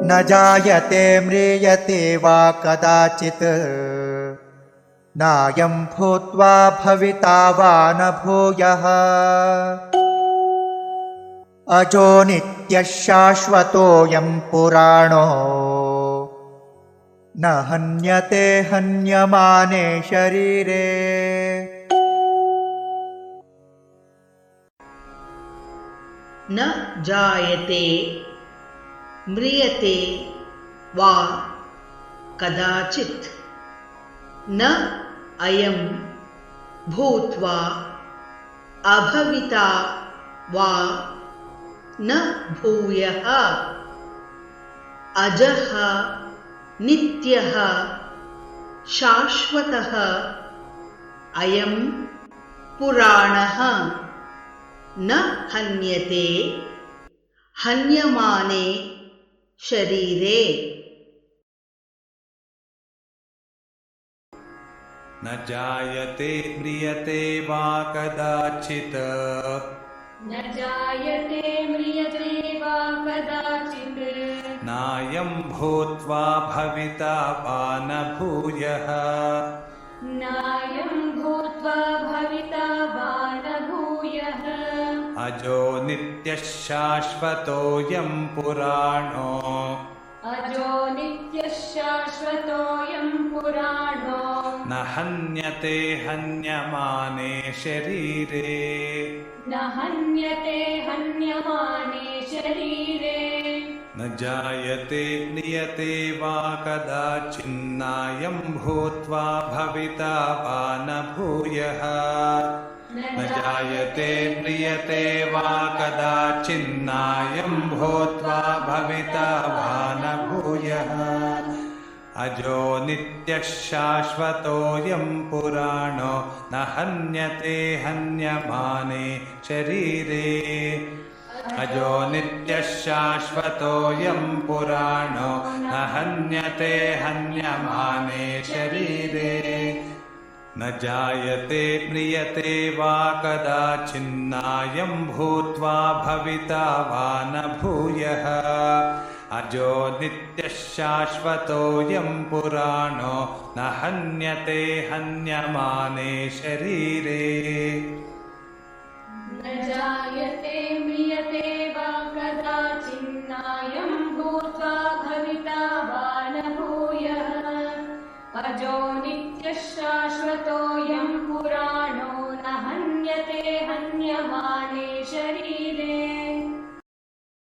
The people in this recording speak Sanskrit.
न जायते म्रियते वा कदाचित् नायं भूत्वा भविता वा न भूयः अजो नित्यः शाश्वतोऽयं पुराणो न हन्यते हन्यमाने शरीरे। न जायते म्रियते वा कदाचित् न अयं भूत्वा अभविता वा न भूयः अजः नित्यः शाश्वतः अयं पुराणः न हन्यते हन्यमाने शरीरे। न जायते म्रियते वा कदाचित् न जायते म्रियते वा कदाचित् नायं भूत्वा भविता वा न भूयः नायं भूत्वा भविता वा न भूयः अजो नित्यः शाश्वतोऽयं पुराणो अजो नित्यः शाश्वतोऽयं पुराणो न हन्यते हन्यमाने शरीरे। न हन्यते हन्यमाने शरीरे। न जायते म्रियते वा कदाचिन्नायं भूत्वा भविता वा न भूयः न जायते म्रियते वा कदाचिन्नायं भूत्वा भविता वा न भूयः अजो नित्यः शाश्वतोऽयं पुराणो न हन्यते हन्यमाने शरीरे। अजो नित्यः शाश्वतोऽयं पुराणो न हन्यते हन्यमाने शरीरे। न जायते म्रियते वा कदाचिन्नायं भूत्वा भविता वा न भूयः अजो नित्यः शाश्वतोऽयं पुराणो न हन्यते हन्यमाने शरीरे। न जायते म्रियते वा कदाचिन्नायं भूत्वा भविता वा न भूयः अजो नित्यः शाश्वतोऽयं पुराणो न हन्यते हन्यमाने शरीरे।